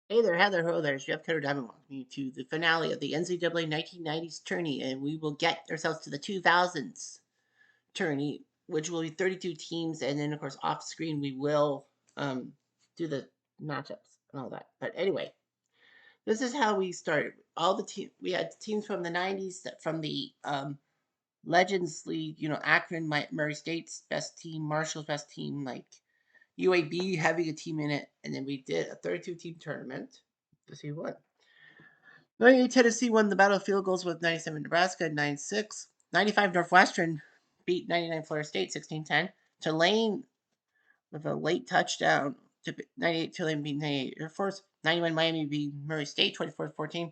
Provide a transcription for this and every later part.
Hey there, Heather. Hello there. Jeff Cutter Diamond welcome you to the finale of the NCAA 1990s tourney, and we will get ourselves to the 2000s tourney, which will be 32 teams, and then of course off screen we will do the matchups and all that. But anyway, this is how we started. All the we had teams from the 90s, from the Legends League, Akron, Murray State's best team, Marshall's best team, like UAB having a team in it, and then we did a 32 team tournament to see what. 98 Tennessee won the battle of field goals with 97 Nebraska 9-6. 95 Northwestern beat 99 Florida State 16-10. Tulane with a late touchdown to 98 Tulane beat 98 Air Force. 91 Miami beat Murray State 24-14.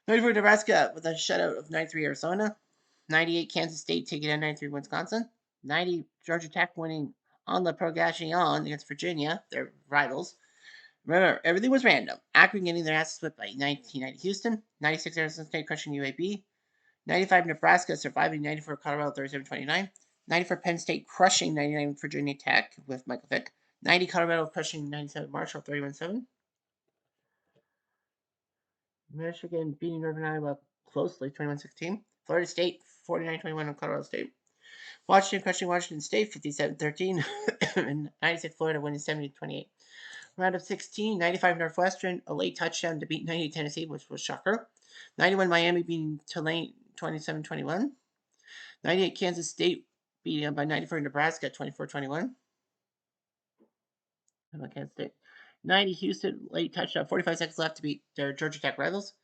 94 Nebraska with a shutout of 93 Arizona. 98 Kansas State taking down 93 Wisconsin. 90 Georgia Tech winning on the Progation against Virginia, their rivals. Remember, everything was random. Akron getting their asses whipped by 1990 Houston, 96 Arizona State crushing UAB, 95 Nebraska surviving 94 Colorado 37-29, 94 Penn State crushing 99 Virginia Tech with Michael Vick, 90 Colorado crushing 97 Marshall 31-7, Michigan beating Northern Iowa closely 21-16, Florida State 49-21 on Colorado State, Washington crushing Washington State 57-13, and 96 Florida winning 70-28. Round of 16, 95 Northwestern, a late touchdown to beat 98 Tennessee, which was shocker. 91 Miami beating Tulane 27-21. 98 Kansas State beating them by 94 Nebraska 24-21. How about Kansas State? 90 Houston, late touchdown, 45 seconds left to beat their Georgia Tech rivals.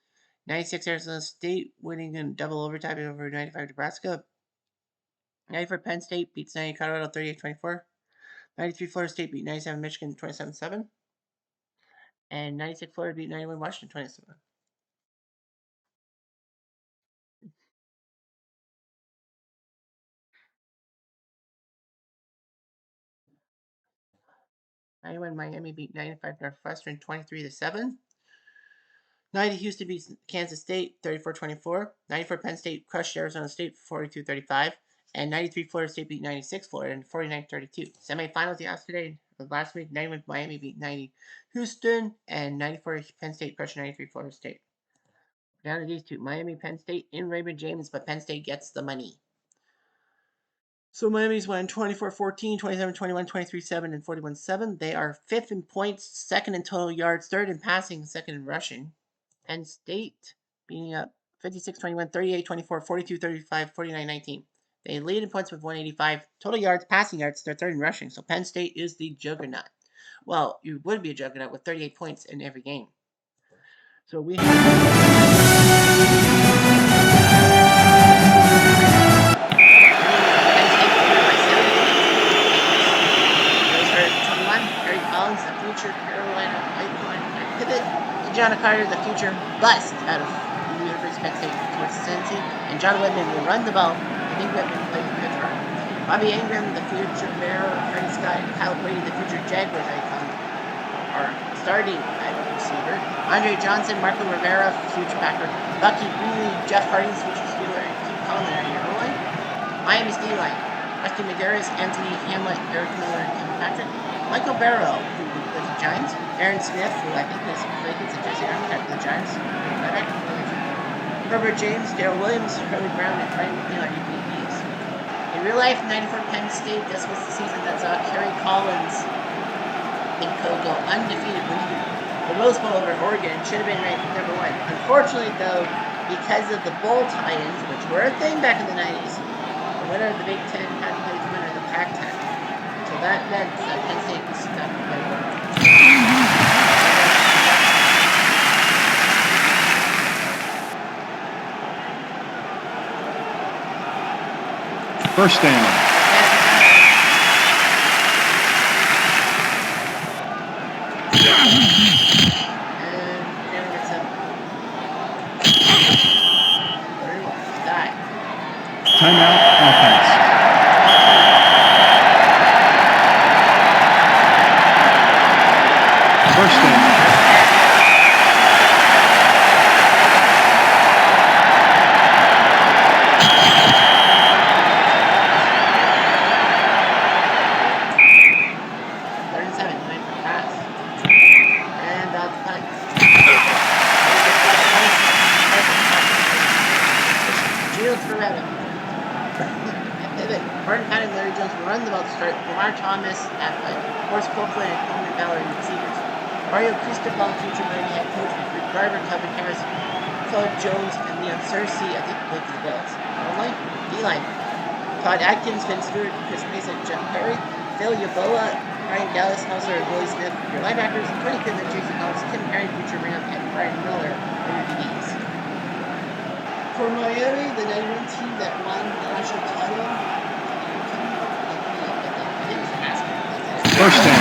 96 Arizona State winning in double overtime over 95 Nebraska. 94 Penn State beats 90 Colorado 38-24. 93 Florida State beat 97 Michigan 27-7. And 96 Florida beat 91 Washington 27. 91 Miami beat 95 Northwestern 23-7. 90 Houston beats Kansas State 34-24. 94 Penn State crushed Arizona State 42-35. And 93 Florida State beat 96 Florida 49-32. Semifinals yesterday, last week, 91 Miami beat 90 Houston, and 94 Penn State crushed 93 Florida State. Down to these two, Miami, Penn State in Raymond James, but Penn State gets the money. So Miami's won 24-14, 27-21, 23-7, and 41-7. They are fifth in points, second in total yards, third in passing, second in rushing. Penn State beating up 56-21, 38-24, 42-35, 49-19. They lead in points with 185. Total yards, passing yards, they're third in rushing. So Penn State is the juggernaut. Well, you would be a juggernaut with 38 points in every game. So we Kerry Collins, the future Carolina pipeline pivot, and John Carter, the future bust out of the University of Penn State towards Tennessee, and John Whitman will run the ball. I think Whitman plays the fifth round. Bobby Ingram, the future Bear, Freddie Scott, and Kyle Brady, the future Jaguars icon, are starting at receiver. Andre Johnson, Marco Rivera, future Packer, Bucky Bree, Jeff Harding's future Steeler, and Keith Collins are your O-line. Miami's D-line, Rusty McGarris, Anthony Hamlet, Eric Miller, and Kevin Patrick. Michael Barrow, who plays the Giants. Aaron Smith, who I think is a jersey architect for the Giants. Herbert James, Darrell Williams, Curly Brown, and Frank McNeil are UPBs. In real life, 94 Penn State, this was the season that saw Kerry Collins and co go undefeated, winning the Rose Bowl over Oregon. Should have been ranked number one. Unfortunately, though, because of the bowl tie-ins, which were a thing back in the 90s, the winner of the Big Ten had to play the winner of the Pac-10. So that meant that Penn State was stuck with their work. First down. Timeout offense. First down. Pass. And that's punt. start Lamar Thomas at Horace Copeland and Coleman Ballard in receivers. Mario Cristobal, future Miami head coach, recruit Barber, Calvin Harris, Claude Jones, and Leon Cersei. I think played for the Bills. Online, D-line. Todd Atkins, Vince Stewart, Chris Mason, Jeff Perry, Phil Yaboa, Ryan Dallas, Hauser, and Willie Smith. Your linebackers, Tony Pittman, Jason Ellis, Tim Perry, future Ram, and Brian Miller are your DBs. For Miami, the 91 team that won the national title, First down.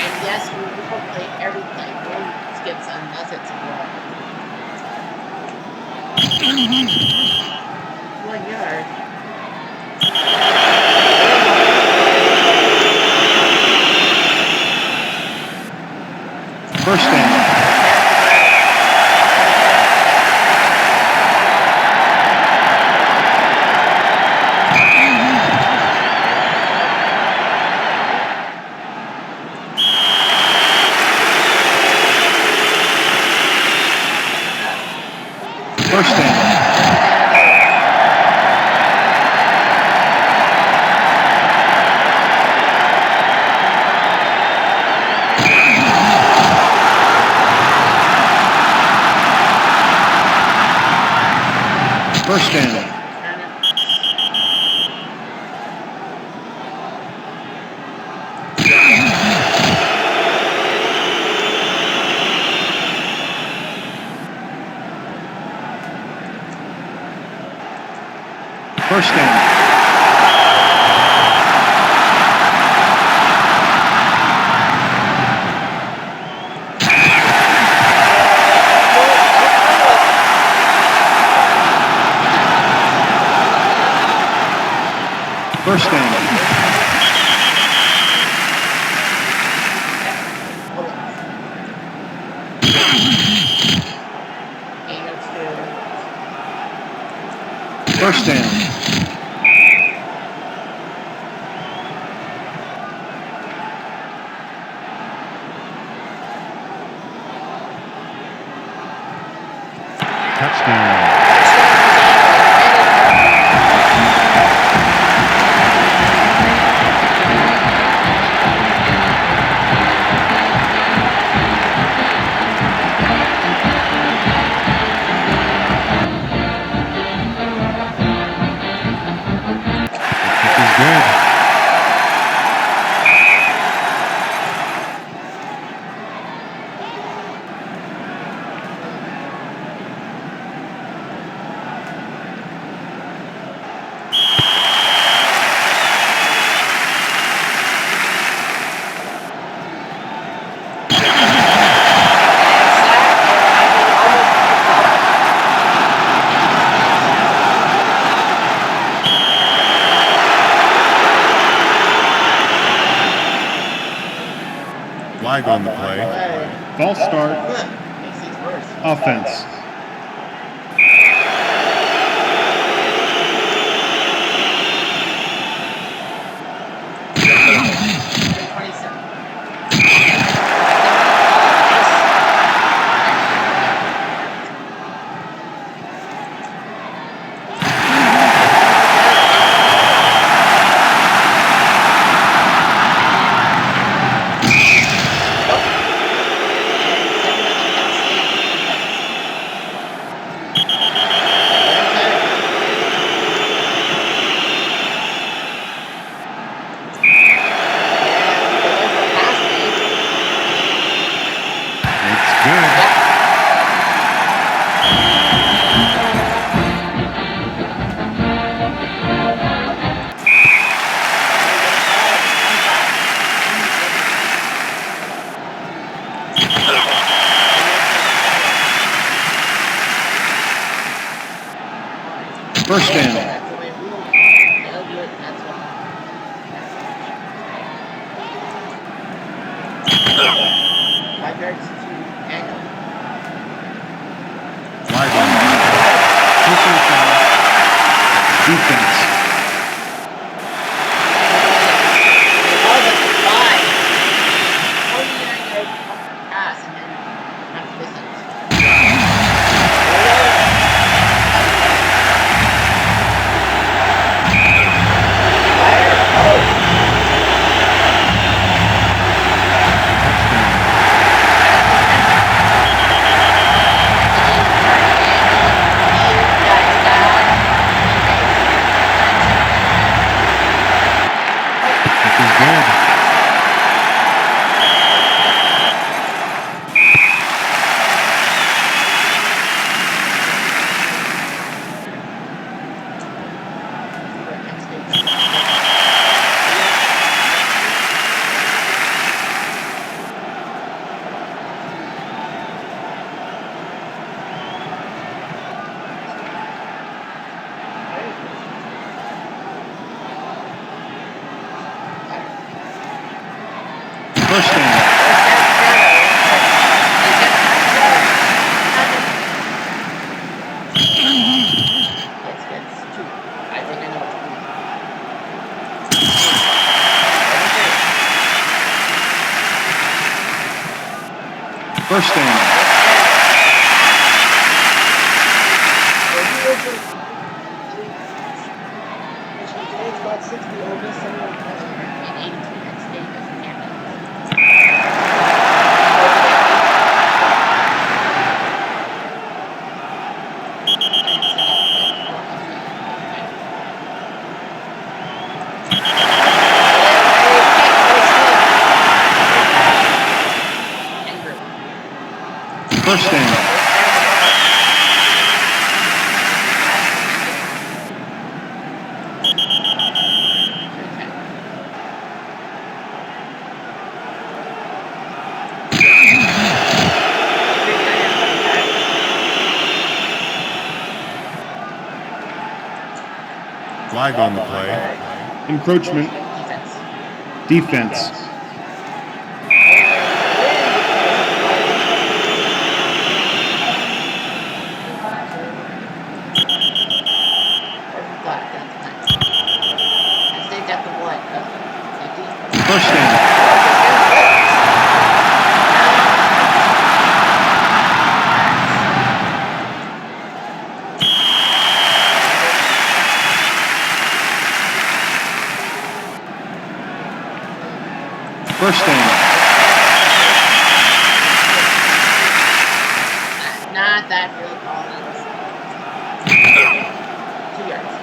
And yes, we will play every play. No skips unless it's wrong. 1 yard. First down. First down. First down. First down. First down. First down. Touchdown. Flag on the play. False start. Offense. First down. 5 yards. Defense. Ball gets the 5. 49-yard pass, and then half distance. First down. First down. About 60 over someone and 82 next state as a campus. First down. Flag on the play. Encroachment. Defense. First down. First down. Not that really calling. 2 yards.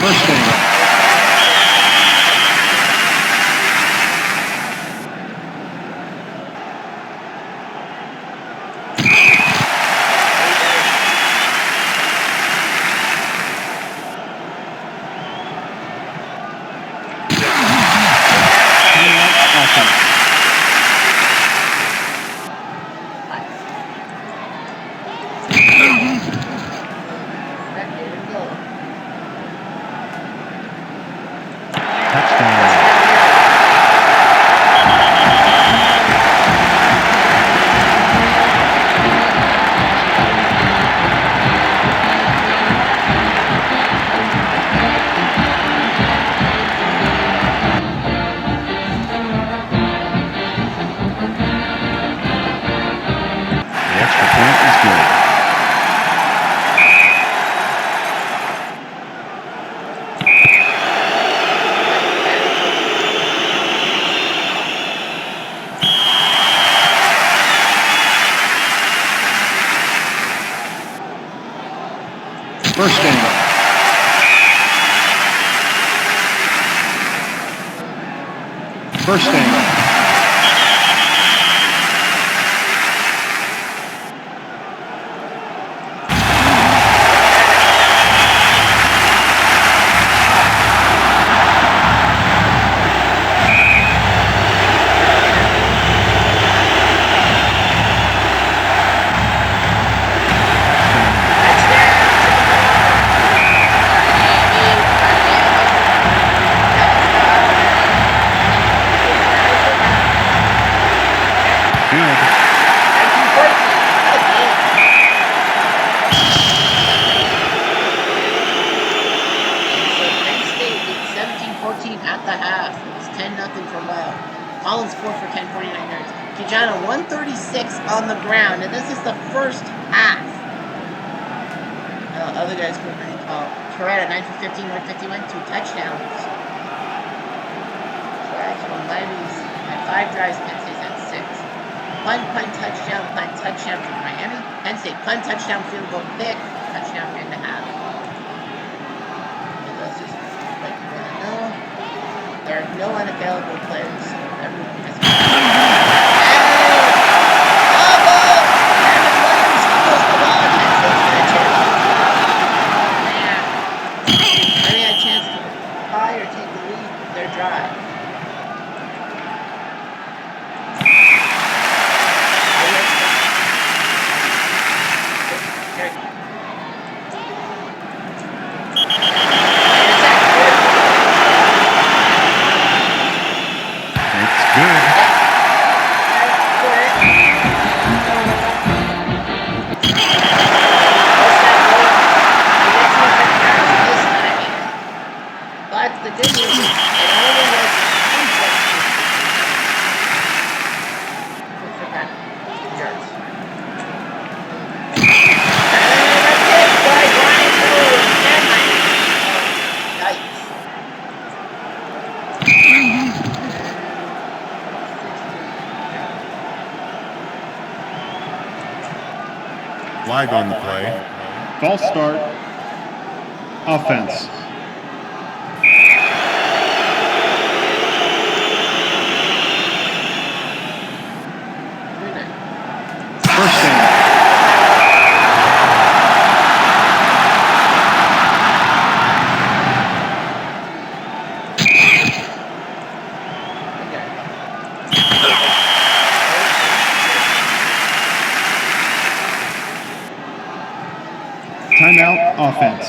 First down. First down. First down. good. 19-14. Again. So Penn State leads 17-14 at the half. It was 10-0 for Well. Collins 4 for 10, 49 yards. Kijana 136 on the ground, and this is the first half. Other guys scored pretty tall. Toretta 9 for 15, 151, 2 touchdowns. Trash on Miami's at 5 drives. Penn State's at 6. Punt, touchdown for Miami. Penn State punt, touchdown, field goal, pick, touchdown, and a half. So that's just what you want to know. There are no unavailable players, so everyone has drive. It's good. But the good news is it only was 1 point. For Pat yards. By Brian Ford. Yikes. Flag on the play. False start. Offense. First down. Timeout, offense.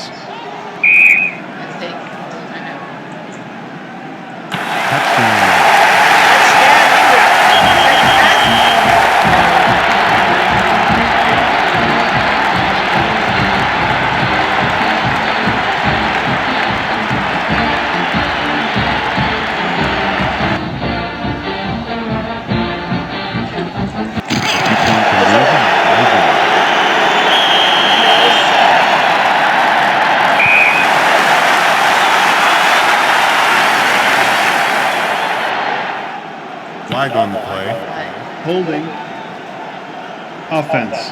Let's take timeout. Touchdown. Flag on the play. Holding. Offense.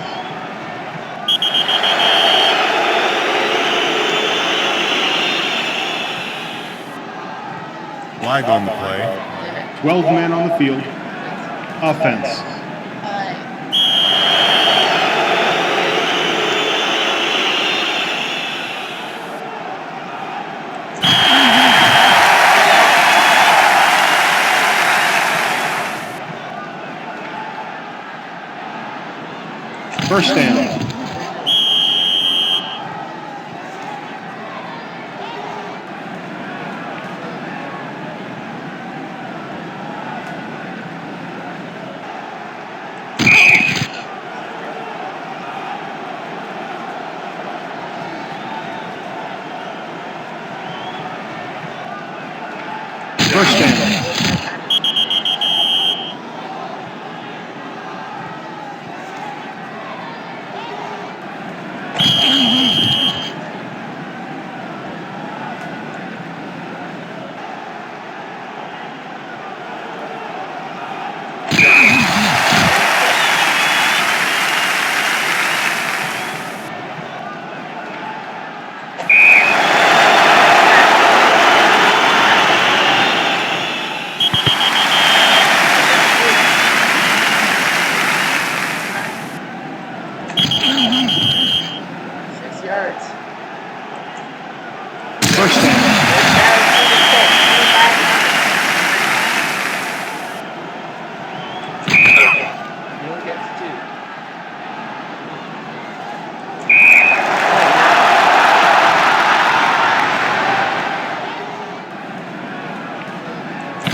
Flag on the play. 12 men on the field. Offense. First down. First down.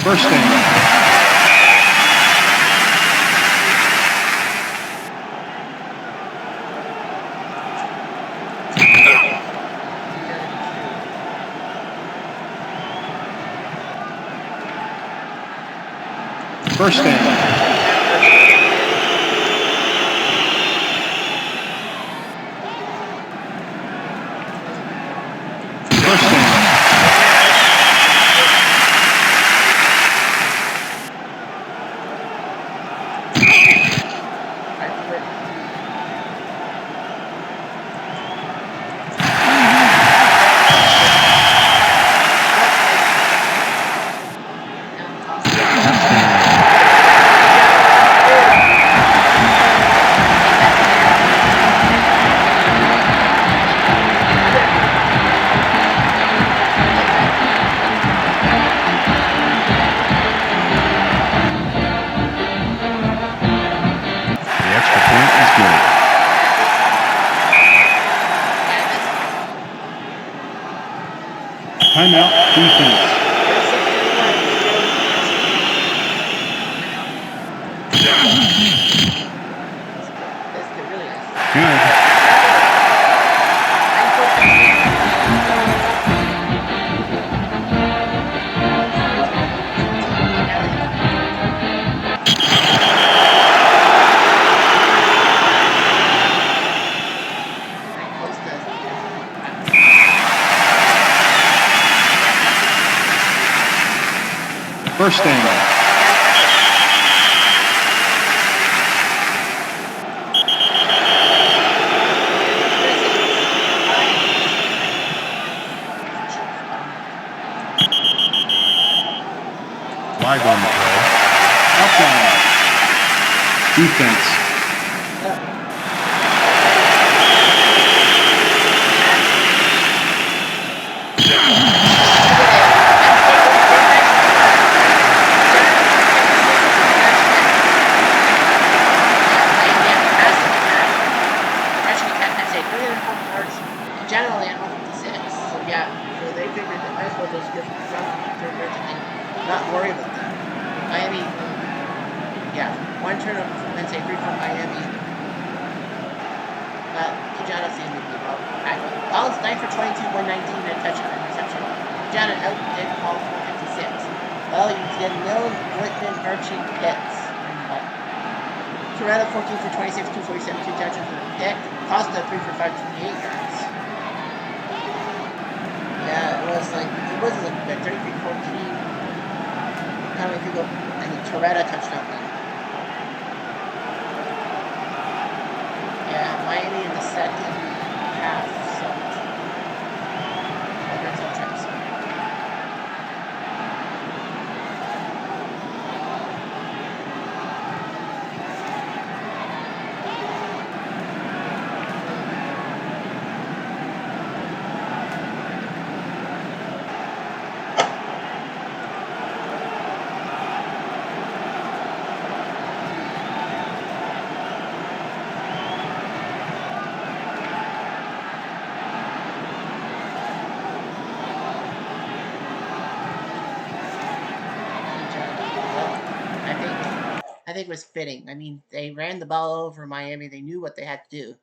First down. First down. Timeout, defense. First down. Flag on the play. Outside. Defense. Generally, I'm 56, so yeah. So they figured that might as well just give from third merchant and not worry about that. Miami, yeah, one turnover from Ncaa, three from Miami. But Kijana seemed to be well active. Collins 9 for 22, 119, and a touchdown and reception. Kijana outdid Paul for 56. Well, you get Milne, Whitman, Archie, Pitts. Toretta 14 for 26, 247, two touchdowns and a pick. Costa 3 for 5, 28 yards. Yeah, it wasn't like 33-14. Kind of like people, and the Toretta touchdown then. Yeah, Miami in the second half sucked. Well, that's all I'm trying to say. I think it was fitting. I mean, they ran the ball over Miami. They knew what they had to do.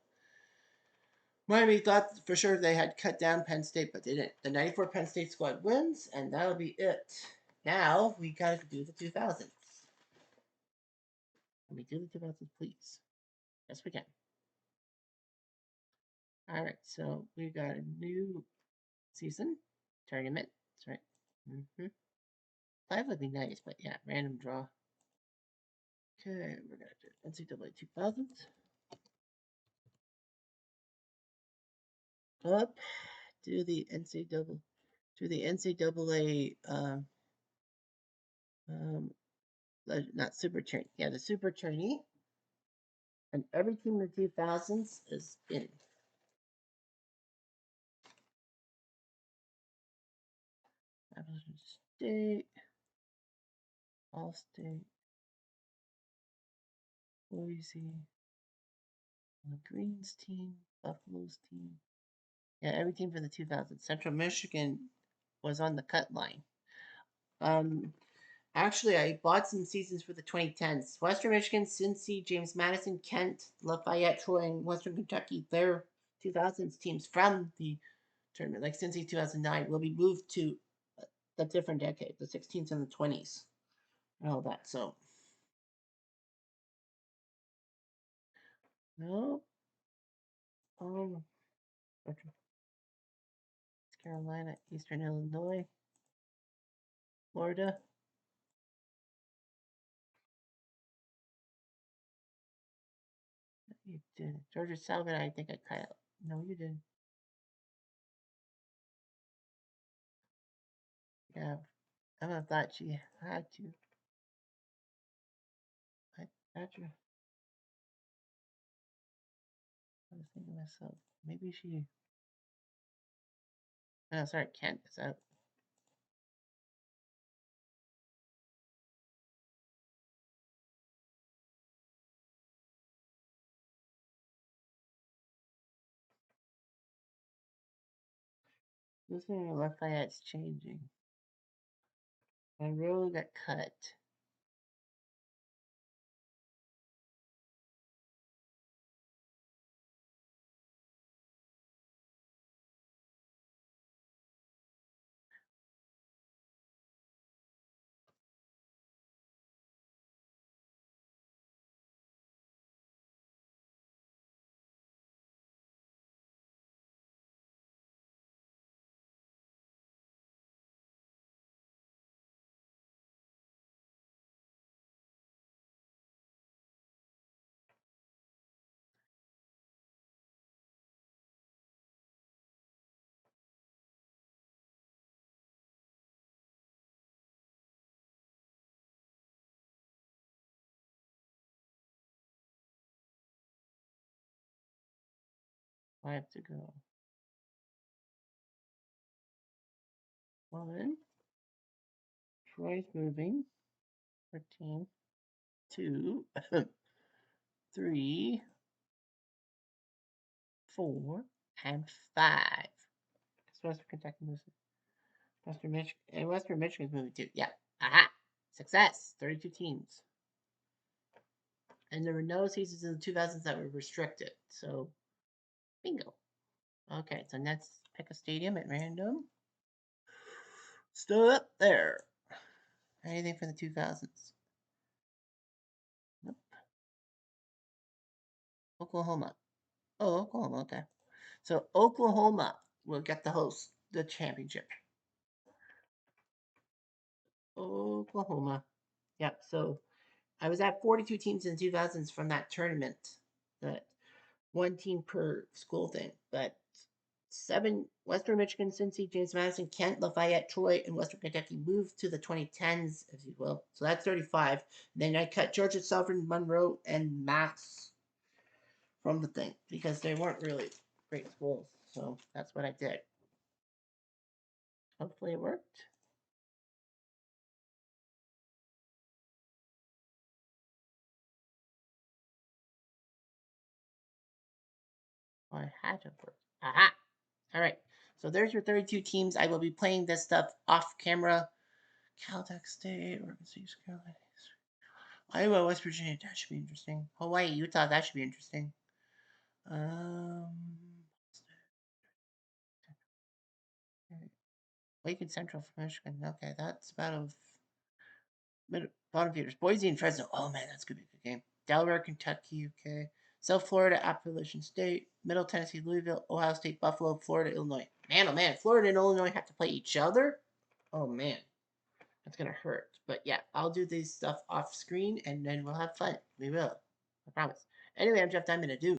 Miami thought for sure they had cut down Penn State, but they didn't. The 94 Penn State squad wins, and that'll be it. Now we got to do the 2000s. Let me do the 2000s, please. Yes, we can. All right, so we got a new season tournament. That's right. Mm-hmm. 5 would be nice, but yeah, random draw. Okay, we're gonna do NCAA 2000s. Up, do the NCAA. Not Super Tourney. Yeah, the Super Tourney. And every team in the 2000s is in. Appalachian State, All State, Boise, the Greens team, Buffalo's team. Yeah, every team for the 2000s. Central Michigan was on the cut line. Actually, I bought some seasons for the 2010s. Western Michigan, Cincy, James Madison, Kent, Lafayette, Troy, and Western Kentucky. Their 2000s teams from the tournament, like Cincy 2009, will be moved to a different decade, the 16s and the 20s, and all that. So No. North Carolina, Eastern Illinois, Florida. You did. Georgia Southern, I think I cut out. No, you didn't. Yeah, I thought she had to. I thought you. I was thinking to myself, maybe she. Oh, sorry, Kent is out. Listening to Lafayette's changing. Monroe got cut. I have to go. One. Troy's moving. 13. 2. 3. 4. And 5. It's Western Kentucky moves. Western Michigan. And Western Michigan's moving too. Yeah. Aha. Success. 32 teams. And there were no seasons in the 2000s that were restricted. So, bingo. Okay, so let's pick a stadium at random. Still up there. Anything for the 2000s? Nope. Oklahoma. Oh, Oklahoma. Okay. So Oklahoma will get the host the championship. Oklahoma. Yep. So I was at 42 teams in the 2000s from that tournament. That one team per school thing. But 7 Western Michigan, Cincy, James Madison, Kent, Lafayette, Troy, and Western Kentucky moved to the 2010s, if you will. So that's 35. Then I cut Georgia Southern, Monroe, and Mass from the thing because they weren't really great schools. So that's what I did. Hopefully it worked. I had to work. Aha! All right. So there's your 32 teams. I will be playing this stuff off camera. Caltech State, Oregon State, East Carolina, Iowa, West Virginia. That should be interesting. Hawaii, Utah. That should be interesting. Um, Lincoln Central from Michigan. Okay, that's bottom feeders. Boise and Fresno. Oh man, that's gonna be a good game. Delaware, Kentucky. Okay. South Florida, Appalachian State. Middle Tennessee, Louisville, Ohio State, Buffalo, Florida, Illinois. Man, oh man, Florida and Illinois have to play each other. Oh man, that's gonna hurt. But yeah, I'll do this stuff off screen and then we'll have fun. We will. I promise. Anyway, I'm Jeff Diamond. Adieu.